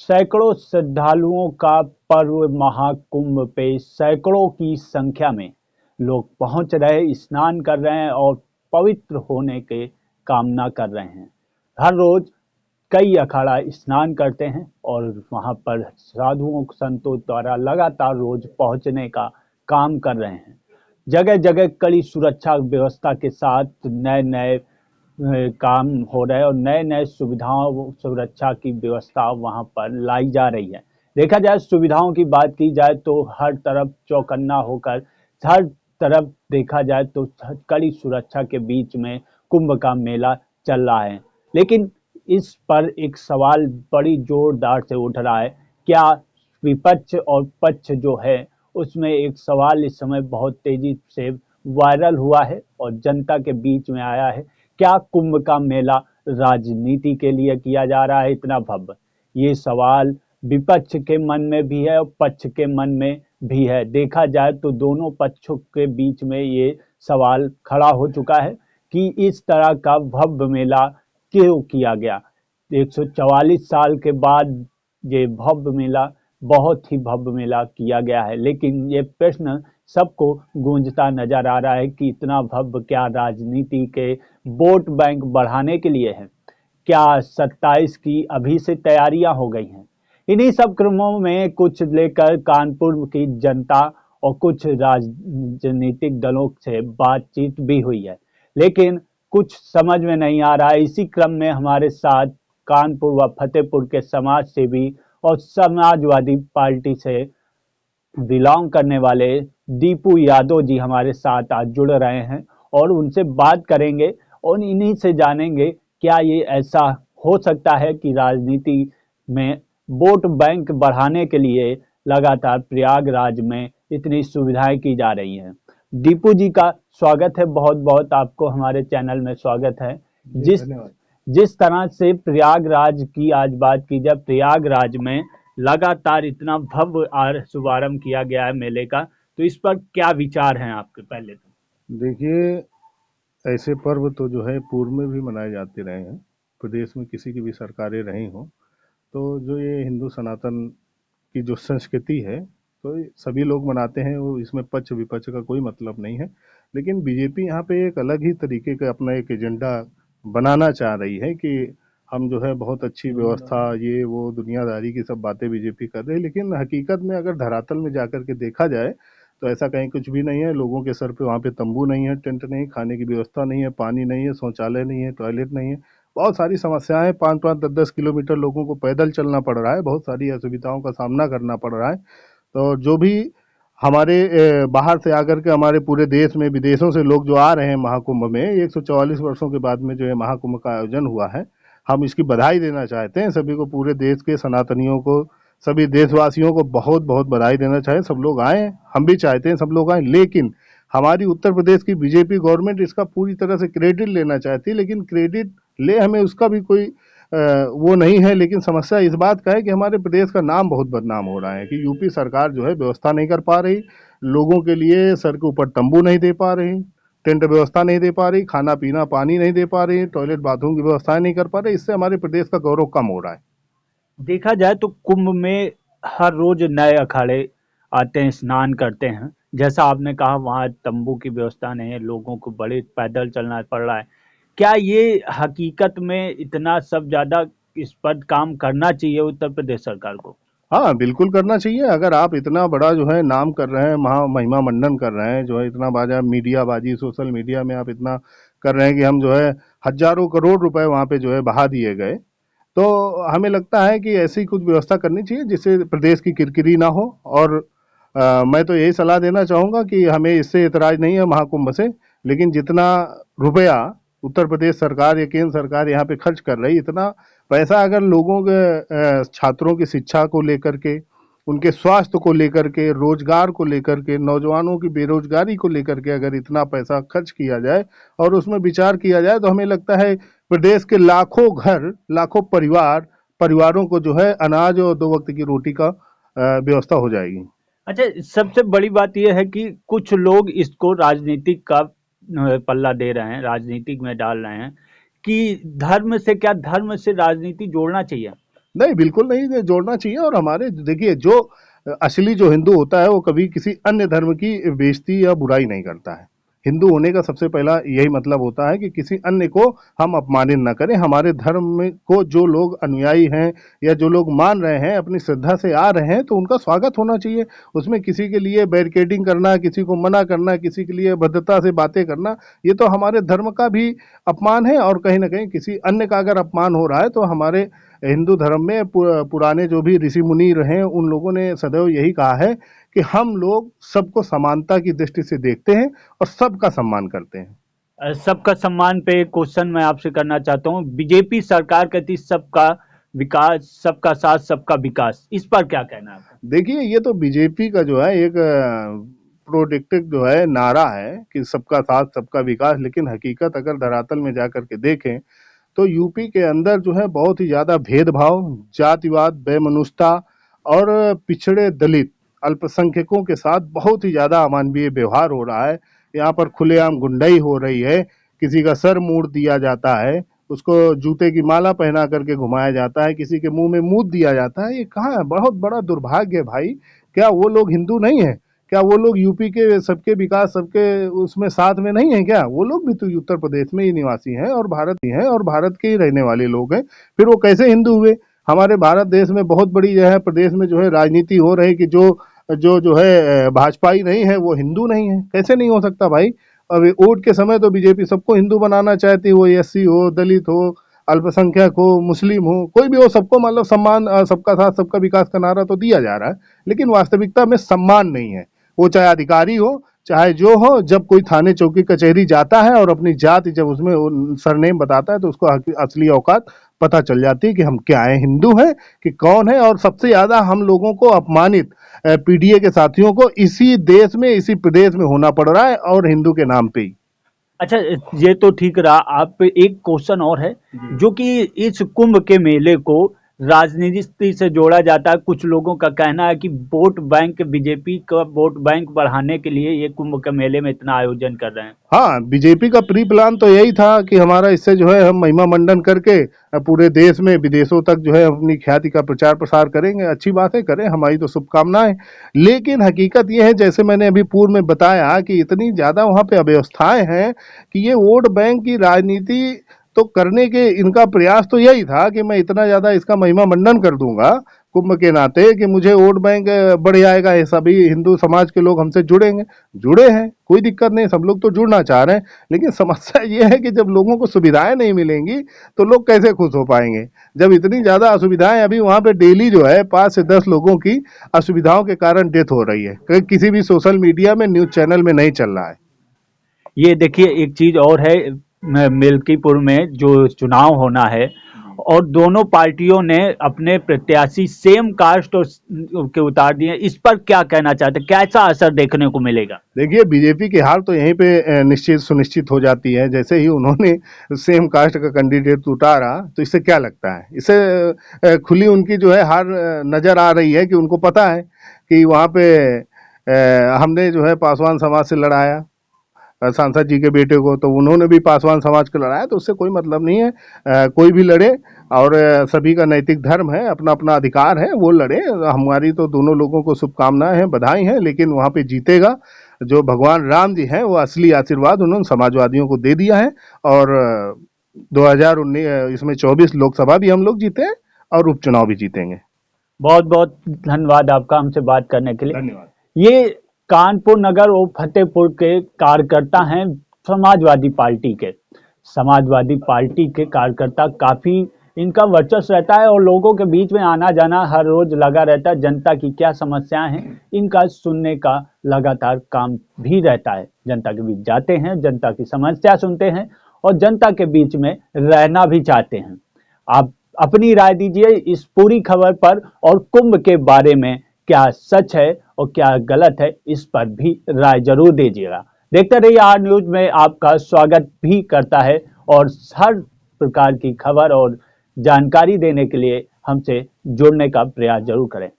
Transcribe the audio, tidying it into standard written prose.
सैकड़ों श्रद्धालुओं का पर्व महाकुंभ पे सैकड़ों की संख्या में लोग पहुंच रहे, स्नान कर रहे हैं और पवित्र होने के कामना कर रहे हैं। हर रोज कई अखाड़ा स्नान करते हैं और वहां पर साधुओं संतों द्वारा लगातार रोज पहुंचने का काम कर रहे हैं। जगह जगह कड़ी सुरक्षा व्यवस्था के साथ नए नए काम हो रहे हैं और नए नए सुविधाओं सुरक्षा की व्यवस्था वहां पर लाई जा रही है। देखा जाए सुविधाओं की बात की जाए तो हर तरफ चौकन्ना होकर हर तरफ देखा जाए तो कड़ी सुरक्षा के बीच में कुंभ का मेला चल रहा है। लेकिन इस पर एक सवाल बड़ी जोरदार से उठ रहा है। क्या विपक्ष और पक्ष जो है उसमें एक सवाल इस समय बहुत तेजी से वायरल हुआ है और जनता के बीच में आया है। क्या कुंभ का मेला राजनीति के लिए किया जा रहा है इतना भव्य? ये सवाल विपक्ष के मन में भी है और पक्ष के मन में भी है। देखा जाए तो दोनों पक्षों के बीच में ये सवाल खड़ा हो चुका है कि इस तरह का भव्य मेला क्यों किया गया। 144 साल के बाद ये भव्य मेला, बहुत ही भव्य मेला किया गया है। लेकिन ये प्रश्न सबको गूंजता नजर आ रहा है कि इतना भव्य क्या राजनीति के वोट बैंक बढ़ाने के लिए है? क्या 27 की अभी से तैयारियां हो गई हैं? इन्हीं सब क्रमों में कुछ लेकर कानपुर की जनता और कुछ राजनीतिक दलों से बातचीत भी हुई है, लेकिन कुछ समझ में नहीं आ रहा है। इसी क्रम में हमारे साथ कानपुर व फतेहपुर के समाज सेवी और समाजवादी पार्टी से बिलोंग करने वाले दीपू यादव जी हमारे साथ आज जुड़ रहे हैं और उनसे बात करेंगे और इन्हीं से जानेंगे क्या ये ऐसा हो सकता है कि राजनीति में वोट बैंक बढ़ाने के लिए लगातार प्रयागराज में इतनी सुविधाएं की जा रही हैं। दीपू जी का स्वागत है, बहुत बहुत आपको हमारे चैनल में स्वागत है। जिस धन्यवाद। जिस तरह से प्रयागराज की आज बात की जाए, प्रयागराज में लगातार इतना भव्य शुभारंभ किया गया है मेले का, तो इस पर क्या विचार हैं आपके? पहले तो देखिए, ऐसे पर्व तो जो है पूर्व में भी मनाए जाते रहे हैं। प्रदेश में किसी की भी सरकारें रही हों, तो जो ये हिंदू सनातन की जो संस्कृति है, तो सभी लोग मनाते हैं। वो इसमें पक्ष विपक्ष का कोई मतलब नहीं है। लेकिन बीजेपी यहाँ पे एक अलग ही तरीके का अपना एक एजेंडा बनाना चाह रही है कि हम जो है बहुत अच्छी व्यवस्था, ये वो दुनियादारी की सब बातें बीजेपी कर रही है। लेकिन हकीकत में अगर धरातल में जाकर के देखा जाए तो ऐसा कहीं कुछ भी नहीं है। लोगों के सर पे वहाँ पे तंबू नहीं है, टेंट नहीं, खाने की व्यवस्था नहीं है, पानी नहीं है, शौचालय नहीं है, टॉयलेट नहीं है। बहुत सारी समस्याएं, 5-5 10-10 किलोमीटर लोगों को पैदल चलना पड़ रहा है, बहुत सारी असुविधाओं का सामना करना पड़ रहा है। तो जो भी हमारे बाहर से आकर के हमारे पूरे देश में विदेशों से लोग जो आ रहे हैं महाकुंभ में, 144 वर्षों के बाद में जो है महाकुंभ का आयोजन हुआ है, हम इसकी बधाई देना चाहते हैं सभी को, पूरे देश के सनातनियों को, सभी देशवासियों को बहुत बहुत बधाई देना चाहें। सब लोग आए, हम भी चाहते हैं सब लोग आए। लेकिन हमारी उत्तर प्रदेश की बीजेपी गवर्नमेंट इसका पूरी तरह से क्रेडिट लेना चाहती है, लेकिन क्रेडिट ले हमें उसका भी कोई वो नहीं है। लेकिन समस्या इस बात का है कि हमारे प्रदेश का नाम बहुत बदनाम हो रहा है कि यूपी सरकार जो है व्यवस्था नहीं कर पा रही, लोगों के लिए सर के ऊपर तंबू नहीं दे पा रही, टेंट व्यवस्था नहीं दे पा रही, खाना पीना पानी नहीं दे पा रही, टॉयलेट बाथरूम की व्यवस्था नहीं कर पा रही। इससे हमारे प्रदेश का गौरव कम हो रहा है। देखा जाए तो कुंभ में हर रोज नए अखाड़े आते हैं, स्नान करते हैं। जैसा आपने कहा वहाँ तंबू की व्यवस्था नहीं है, लोगों को बड़े पैदल चलना पड़ रहा है। क्या ये हकीकत में इतना सब ज्यादा इस पर काम करना चाहिए उत्तर प्रदेश सरकार को? हाँ, बिल्कुल करना चाहिए। अगर आप इतना बड़ा जो है नाम कर रहे हैं, महा महिमा मंडन कर रहे हैं, जो है इतना बाजा मीडिया बाजी, सोशल मीडिया में आप इतना कर रहे हैं कि हम जो है हजारों करोड़ रुपए वहाँ पे जो है बहा दिए गए, तो हमें लगता है कि ऐसी कुछ व्यवस्था करनी चाहिए जिससे प्रदेश की किरकिरी ना हो। और मैं तो यही सलाह देना चाहूँगा कि हमें इससे इतराज नहीं है महाकुंभ से, लेकिन जितना रुपया उत्तर प्रदेश सरकार या केंद्र सरकार यहाँ पे खर्च कर रही, इतना पैसा अगर लोगों के छात्रों की शिक्षा को लेकर के, उनके स्वास्थ्य को लेकर के, रोजगार को लेकर के, नौजवानों की बेरोजगारी को लेकर के अगर इतना पैसा खर्च किया जाए और उसमें विचार किया जाए, तो हमें लगता है प्रदेश के लाखों घर, लाखों परिवारों को जो है अनाज और 2 वक्त की रोटी का व्यवस्था हो जाएगी। अच्छा, सबसे बड़ी बात यह है कि कुछ लोग इसको राजनीतिक का पल्ला दे रहे हैं, राजनीतिक में डाल रहे हैं कि धर्म से, क्या धर्म से राजनीति जोड़ना चाहिए? नहीं, बिल्कुल नहीं जोड़ना चाहिए। और हमारे देखिए, जो असली जो हिंदू होता है वो कभी किसी अन्य धर्म की बेइज्जती या बुराई नहीं करता है। हिंदू होने का सबसे पहला यही मतलब होता है कि किसी अन्य को हम अपमानित ना करें। हमारे धर्म में को जो लोग अनुयायी हैं या जो लोग मान रहे हैं, अपनी श्रद्धा से आ रहे हैं, तो उनका स्वागत होना चाहिए। उसमें किसी के लिए बैरिकेडिंग करना, किसी को मना करना, किसी के लिए भद्रता से बातें करना, ये तो हमारे धर्म का भी अपमान है। और कहीं ना कहीं किसी अन्य का अगर अपमान हो रहा है, तो हमारे हिंदू धर्म में पुराने जो भी ऋषि मुनि रहे, उन लोगों ने सदैव यही कहा है कि हम लोग सबको समानता की दृष्टि से देखते हैं और सबका सम्मान करते हैं। सबका सम्मान पे एक क्वेश्चन मैं आपसे करना चाहता हूँ। बीजेपी सरकार कहती सबका विकास, सबका साथ, सबका विकास, इस पर क्या कहना है आपका? देखिए, ये तो बीजेपी का जो है एक प्रोडक्टिव जो है नारा है कि सबका साथ सबका विकास। लेकिन हकीकत अगर धरातल में जाकर के देखें, तो यूपी के अंदर जो है बहुत ही ज़्यादा भेदभाव, जातिवाद, बेमनुष्यता और पिछड़े दलित अल्पसंख्यकों के साथ बहुत ही ज़्यादा अमानवीय व्यवहार हो रहा है। यहाँ पर खुलेआम गुंडाई हो रही है। किसी का सर मूड़ दिया जाता है, उसको जूते की माला पहना करके घुमाया जाता है, किसी के मुंह में मूत दिया जाता है। ये कहाँ है? बहुत बड़ा दुर्भाग्य है भाई। क्या वो लोग हिंदू नहीं है? क्या वो लोग यूपी के सबके विकास, सबके उसमें साथ में नहीं है क्या? वो लोग भी तो उत्तर प्रदेश में ही निवासी हैं और भारत के ही रहने वाले लोग हैं। फिर वो कैसे हिंदू हुए? हमारे भारत देश में बहुत बड़ी जो है प्रदेश में जो है राजनीति हो रही कि जो जो जो है भाजपाई नहीं है वो हिंदू नहीं है। कैसे नहीं हो सकता भाई? अब वोट के समय तो बीजेपी सबको हिंदू बनाना चाहती है, वो एससी हो, दलित हो, अल्पसंख्यक हो, मुस्लिम हो, कोई भी हो, सबको मतलब सम्मान, सबका साथ सबका विकास का नारा तो दिया जा रहा है। लेकिन वास्तविकता में सम्मान नहीं है। वो चाहे अधिकारी हो, चाहे जो हो, जब कोई थाने चौकी कचहरी जाता है और अपनी जाति जब उसमें सरनेम बताता है, तो उसको असली औकात पता चल जाती है कि हम क्या हैं, हिंदू हैं कि कौन है। और सबसे ज्यादा हम लोगों को अपमानित पीडीए के साथियों को इसी देश में, इसी प्रदेश में होना पड़ रहा है, और हिंदू के नाम पे ही। अच्छा, ये तो ठीक रहा। आप एक क्वेश्चन और है, जो कि इस कुंभ के मेले को राजनीति से जोड़ा जाता है। कुछ लोगों का कहना है कि वोट बैंक, बीजेपी का वोट बैंक बढ़ाने के लिए ये कुंभ के मेले में इतना आयोजन कर रहे हैं। हाँ, बीजेपी का प्री प्लान तो यही था कि हमारा इससे जो है हम महिमा मंडन करके पूरे देश में, विदेशों तक जो है अपनी ख्याति का प्रचार प्रसार करेंगे। अच्छी बात है, करें, हमारी तो शुभकामनाएं। लेकिन हकीकत ये है, जैसे मैंने अभी पूर्व में बताया, कि इतनी ज़्यादा वहाँ पे अव्यवस्थाएं हैं कि ये वोट बैंक की राजनीति तो करने के इनका प्रयास तो यही था कि मैं इतना ज़्यादा इसका महिमा मंडन कर दूंगा कुंभ के नाते कि मुझे वोट बैंक बढ़ जाएगा, ये सभी हिंदू समाज के लोग हमसे जुड़ेंगे। जुड़े हैं, कोई दिक्कत नहीं, सब लोग तो जुड़ना चाह रहे हैं। लेकिन समस्या ये है कि जब लोगों को सुविधाएं नहीं मिलेंगी तो लोग कैसे खुश हो पाएंगे? जब इतनी ज़्यादा असुविधाएं, अभी वहाँ पे डेली जो है 5 से 10 लोगों की असुविधाओं के कारण डेथ हो रही है, किसी भी सोशल मीडिया में, न्यूज़ चैनल में नहीं चल रहा है। ये देखिए, एक चीज और है, मिल्कीपुर में जो चुनाव होना है, और दोनों पार्टियों ने अपने प्रत्याशी सेम कास्ट और के उतार दिए। इस पर क्या कहना चाहते हैं? कैसा असर देखने को मिलेगा? देखिए, बीजेपी की हार तो यहीं पे निश्चित सुनिश्चित हो जाती है। जैसे ही उन्होंने सेम कास्ट का कैंडिडेट उतारा, तो इससे क्या लगता है? इससे खुली उनकी जो है हार नजर आ रही है कि उनको पता है कि वहाँ पे हमने जो है पासवान समाज से लड़ाया, सांसद जी के बेटे को, तो उन्होंने भी पासवान समाज को लड़ाया। तो उससे कोई मतलब नहीं है। कोई भी लड़े, और सभी का नैतिक धर्म है, अपना अपना अधिकार है, वो लड़े। हमारी तो दोनों लोगों को शुभकामनाएं हैं, बधाई हैं। लेकिन वहाँ पे जीतेगा जो भगवान राम जी हैं, वो असली आशीर्वाद उन्होंने समाजवादियों को दे दिया है। और 2019 इसमें 24 लोकसभा भी हम लोग जीते हैं और उपचुनाव भी जीतेंगे। बहुत बहुत धन्यवाद आपका हमसे बात करने के लिए। धन्यवाद। ये कानपुर नगर और फतेहपुर के कार्यकर्ता हैं समाजवादी पार्टी के। समाजवादी पार्टी के कार्यकर्ता काफी, इनका वर्चस्व रहता है और लोगों के बीच में आना जाना हर रोज लगा रहता है। जनता की क्या समस्याएं हैं, इनका सुनने का लगातार काम भी रहता है। जनता के बीच जाते हैं, जनता की समस्या सुनते हैं और जनता के बीच में रहना भी चाहते हैं। आप अपनी राय दीजिए इस पूरी खबर पर, और कुंभ के बारे में क्या सच है और क्या गलत है, इस पर भी राय जरूर दीजिएगा। देखते रहिए आर न्यूज में आपका स्वागत भी करता है, और हर प्रकार की खबर और जानकारी देने के लिए हमसे जुड़ने का प्रयास जरूर करें।